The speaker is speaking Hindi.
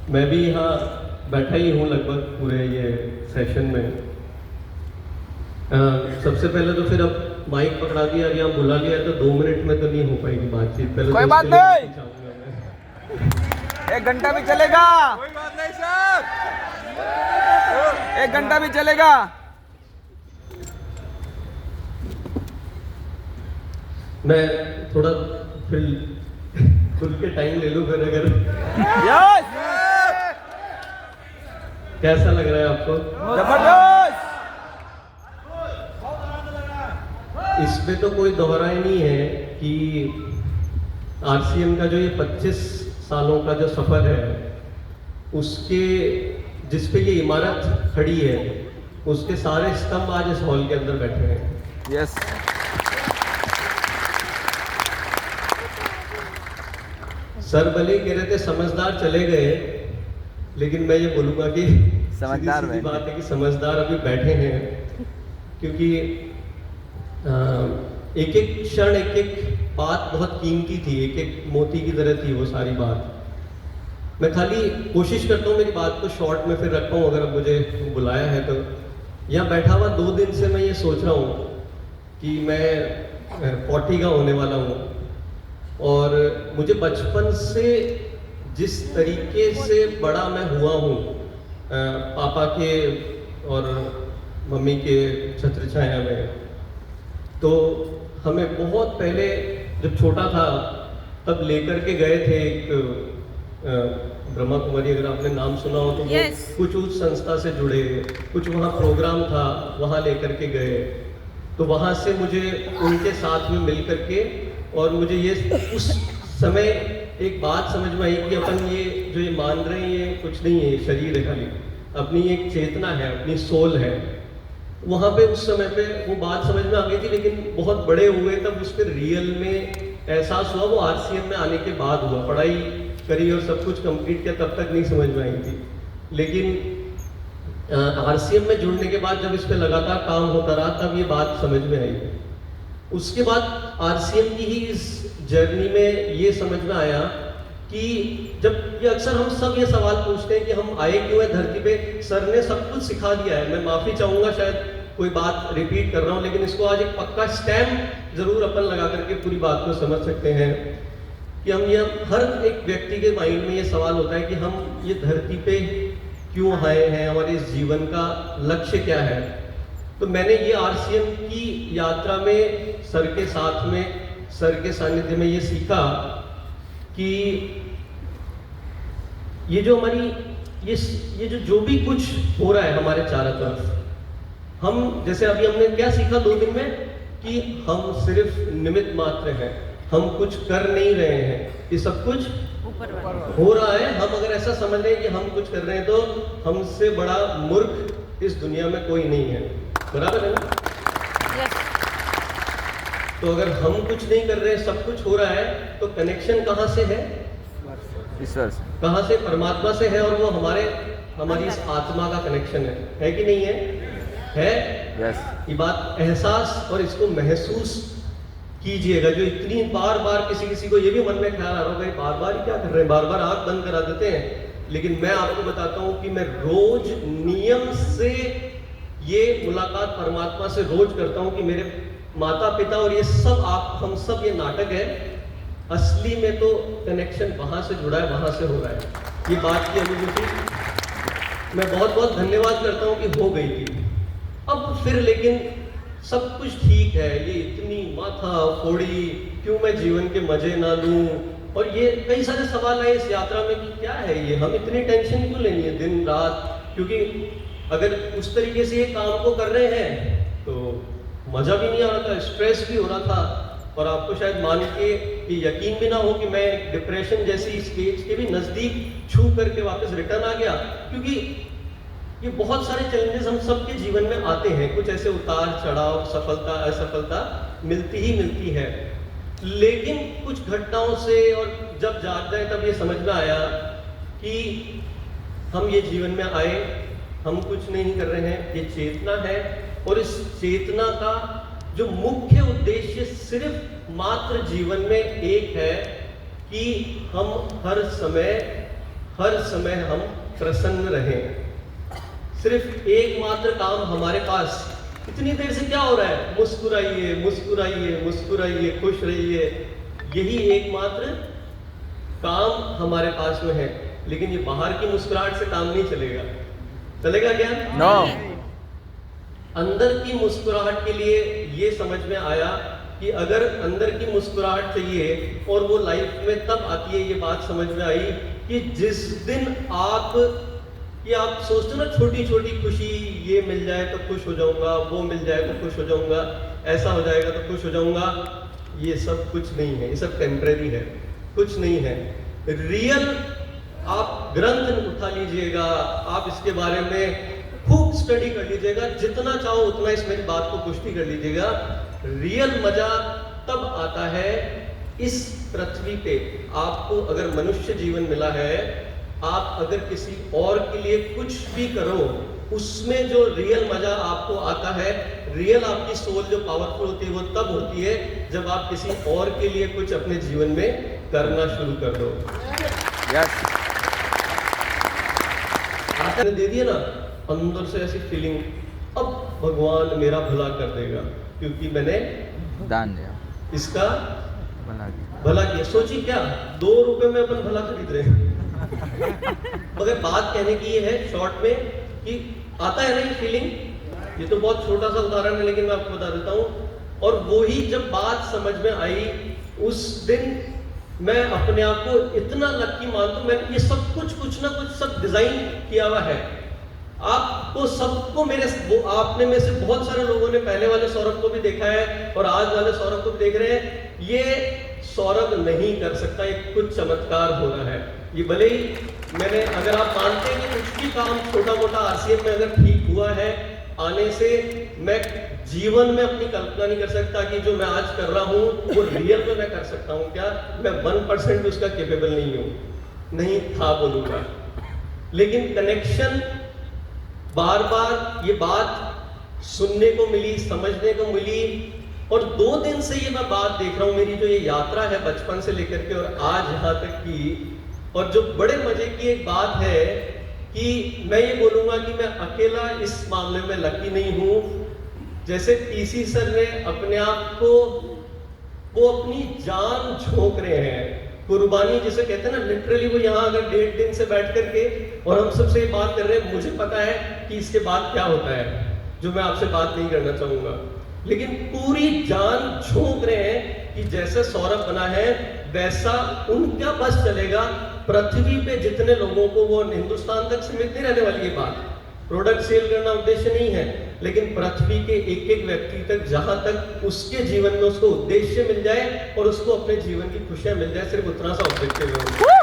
मैं भी यहाँ बैठा ही हूँ लगभग पूरे ये सेशन में। सबसे पहले तो फिर अब माइक पकड़ा दिया और यहाँ बुला लिया तो 2 मिनट में तो नहीं हो पाएगी बातचीत। पहले कोई तो बात इसके लिए नहीं। माफी चाहूंगा मैं। 1 घंटा भी चलेगा, कोई बात नहीं सर। 1 घंटा भी चलेगा। मैं थोड़ा फिर खुल के टाइम ले लूँ फिर अगर यस, कैसा लग रहा है आपको? जबरदस्त। इसमें तो कोई दोहरा ही नहीं है कि आरसीएम का जो ये 25 सालों का जो सफर है उसके जिस पे ये इमारत खड़ी है उसके सारे स्तंभ आज इस हॉल के अंदर बैठे हैं। यस, सर भले ही कह रहे थे समझदार चले गए, लेकिन मैं ये बोलूंगा कि समझदार सीधी-सीधी बैठे। बात है कि समझदार अभी बैठे हैं, क्योंकि एक एक क्षण एक एक बात बहुत कीमती थी, एक एक मोती की तरह थी वो सारी बात। मैं खाली कोशिश करता हूँ मेरी बात को शॉर्ट में फिर रख पाऊँ, अगर अब मुझे बुलाया है तो। यहाँ बैठा हुआ 2 दिन से मैं ये सोच रहा हूँ कि मैं 40 का होने वाला हूँ, और मुझे बचपन से जिस तरीके से बड़ा मैं हुआ हूँ पापा के और मम्मी के छत्र छाया में, तो हमें बहुत पहले जब छोटा था तब लेकर के गए थे एक ब्रह्मा कुमारी, अगर आपने नाम सुना हो तो वो Yes. कुछ उस संस्था से जुड़े, कुछ वहाँ प्रोग्राम था, वहाँ लेकर के गए, तो वहाँ से मुझे उनके साथ में मिल करके, और मुझे ये उस समय एक बात समझ में आई कि अपन ये जो ये मान रहे हैं ये कुछ नहीं है, ये शरीर है खाली, अपनी एक चेतना है, अपनी सोल है। वहाँ पे उस समय पे वो बात समझ में आ गई थी, लेकिन बहुत बड़े हुए तब उस पर रियल में एहसास हुआ, वो आरसीएम में आने के बाद हुआ। पढ़ाई करी और सब कुछ कंप्लीट किया तब तक नहीं समझ में आई थी, लेकिन आरसीएम में जुड़ने के बाद जब इस पे लगातार काम होता रहा तब ये बात समझ में आई। उसके बाद आरसीएम की ही इस जर्नी में ये समझ में आया कि जब ये अक्सर हम सब ये सवाल पूछते हैं कि हम आए क्यों है धरती पे, सर ने सब कुछ सिखा दिया है। मैं माफी चाहूंगा शायद कोई बात रिपीट कर रहा हूं, लेकिन इसको आज एक पक्का स्टैम्प जरूर अपन लगा करके पूरी बात को समझ सकते हैं कि हम ये हर एक व्यक्ति के माइंड में ये सवाल होता है कि हम ये धरती पे क्यों आए हैं, हमारे इस जीवन का लक्ष्य क्या है। तो मैंने ये आरसीएम की यात्रा में सर के साथ में, सर के सानिध्य में ये सीखा कि ये जो हमारी ये जो भी कुछ हो रहा है हमारे चारों तरफ, हम जैसे अभी हमने क्या सीखा 2 दिन में कि हम सिर्फ निमित्त मात्र हैं, हम कुछ कर नहीं रहे हैं, ये सब कुछ ऊपर वाला हो रहा है। हम अगर ऐसा समझ रहे हैं कि हम कुछ कर रहे हैं तो हमसे बड़ा मूर्ख इस दुनिया में कोई नहीं है, बराबर है ना? यस तो अगर हम कुछ नहीं कर रहे हैं, सब कुछ हो रहा है, तो कनेक्शन कहाँ से है? ईश्वर से। कहाँ से? परमात्मा से है, और वो हमारी इस आत्मा का कनेक्शन है कि नहीं है? है। यस, ये बात एहसास और इसको महसूस कीजिएगा। जो इतनी बार बार किसी को ये भी मन में ख्याल आ रहा होगा बार बार क्या कर रहे हैं, बार बार आंख बंद करा देते हैं, लेकिन मैं आपको बताता हूं कि मैं रोज नियम से ये मुलाकात परमात्मा से रोज करता हूं कि मेरे माता पिता और ये सब हम सब ये नाटक है, असली में तो कनेक्शन वहां से जुड़ा है, वहां से हो रहा है। ये बात की अनुभूति मैं बहुत बहुत धन्यवाद करता हूं कि हो गई थी। अब फिर लेकिन सब कुछ ठीक है, ये इतनी माथा फोड़ी, क्यों मैं जीवन के मजे ना लूं, और ये कई सारे सवाल आए इस यात्रा में कि क्या है ये, हम इतनी टेंशन क्यों लेनी है दिन रात, क्योंकि अगर उस तरीके से ये काम को कर रहे हैं तो मजा भी नहीं आ रहा था, स्ट्रेस भी हो रहा था, और आपको शायद मान के कि यकीन भी ना हो कि मैं डिप्रेशन जैसी स्टेज के भी नजदीक छू करके वापस रिटर्न आ गया, क्योंकि ये बहुत सारे चैलेंजेस हम सबके जीवन में आते हैं, कुछ ऐसे उतार चढ़ाव, सफलता असफलता मिलती ही मिलती है, लेकिन कुछ घटनाओं से और जब जाग जाए तब ये समझ में आया कि हम ये जीवन में आए, हम कुछ नहीं कर रहे हैं, ये चेतना है, और इस चेतना का जो मुख्य उद्देश्य सिर्फ मात्र जीवन में एक है कि हम हर समय हर समय हम प्रसन्न रहें। सिर्फ एकमात्र काम हमारे पास, इतनी देर से क्या हो रहा है? मुस्कुराइए, मुस्कुराइए, मुस्कुराइए, खुश रहिए, यही एकमात्र काम हमारे पास में है। लेकिन ये बाहर की मुस्कुराहट से काम नहीं चलेगा। चलेगा क्या? नो। अंदर की मुस्कुराहट के लिए ये समझ में आया कि अगर अंदर की मुस्कुराहट चाहिए, और वो लाइफ में तब आती है, ये बात समझ में आई कि जिस दिन आप सोचते हो ना, छोटी छोटी खुशी, ये मिल जाए तो खुश हो जाऊंगा, वो मिल जाए तो खुश हो जाऊंगा, ऐसा हो जाएगा तो खुश हो जाऊंगा, ये सब कुछ नहीं है, ये सब टेम्परेरी है, कुछ नहीं है। रियल आप ग्रंथ उठा लीजिएगा, आप इसके बारे में खूब स्टडी कर लीजिएगा, जितना चाहो उतना इस मेरी बात को पुष्टि कर लीजिएगा। रियल मजा तब आता है इस पृथ्वी पे, आपको अगर मनुष्य जीवन मिला है, आप अगर किसी और के लिए कुछ भी करो, उसमें जो रियल मजा आपको आता है, रियल आपकी सोल जो पावरफुल होती है, वो तब होती है जब आप किसी और के लिए कुछ अपने जीवन में करना शुरू कर दो। यस। आपने दे दिया ना अंदर से ऐसी फीलिंग, अब भगवान मेरा भला कर देगा, क्योंकि मैंने दान दिया, इसका भला किया। भला किया। सोचिए क्या 2 रुपए में अपन भला खरीद रहे हैं। मगर बात कहने की ये है शॉर्ट में कि आता है ना ये फीलिंग, ये तो बहुत छोटा सा उदाहरण है लेकिन मैं आपको बता देता हूँ। और वो ही जब बात समझ में आई, उस दिन मैं अपने आप को इतना लकी मानता हूँ, मैंने ये सब कुछ ना कुछ सब डिजाइन किया हुआ है। आपको सबको वो आपने में से बहुत सारे लोगों ने पहले वाले सौरभ को भी देखा है और आज वाले सौरभ को भी देख रहे हैं। ये सौरभ नहीं कर सकता, एक कुछ चमत्कार हो रहा है। ये भले ही मैंने, अगर आप मानते हैं कि कुछ भी काम छोटा मोटा RCM में अगर ठीक हुआ है आने से, मैं जीवन में अपनी कल्पना नहीं कर सकता कि जो मैं आज कर रहा हूँ वो रियल में मैं कर सकता हूँ क्या। मैं 1% भी उसका केपेबल नहीं हूँ, नहीं था बोलूंगा। लेकिन कनेक्शन बार बार ये बात सुनने को मिली, समझने को मिली, और 2 दिन से ये मैं बात देख रहा हूँ, मेरी जो ये यात्रा है बचपन से लेकर के और आज यहाँ तक की। और जो बड़े मजे की एक बात है कि मैं ये बोलूंगा कि मैं अकेला इस मामले में लकी नहीं हूँ। जैसे TC सर ने अपने आप को, वो अपनी जान झोंक रहे हैं, कुर्बानी जिसे कहते हैं ना, लिटरली वो यहाँ अगर 1.5 दिन से बैठ करके और हम सबसे ये बात कर रहे हैं, मुझे पता है कि इसके बाद क्या होता है, जो मैं आपसे बात नहीं करना चाहूंगा, लेकिन पूरी जान झोंक रहे हैं कि जैसे सौरभ बना है वैसा उनका बस चलेगा। पृथ्वी पे जितने लोगों को, वो हिंदुस्तान तक सीमित नहीं रहने वाली ये बात, प्रोडक्ट सेल करना उद्देश्य नहीं है, लेकिन पृथ्वी के एक एक व्यक्ति तक, जहां तक उसके जीवन में उसको उद्देश्य मिल जाए और उसको अपने जीवन की खुशियां मिल जाए, सिर्फ उतना सा ऑब्जेक्टिव है।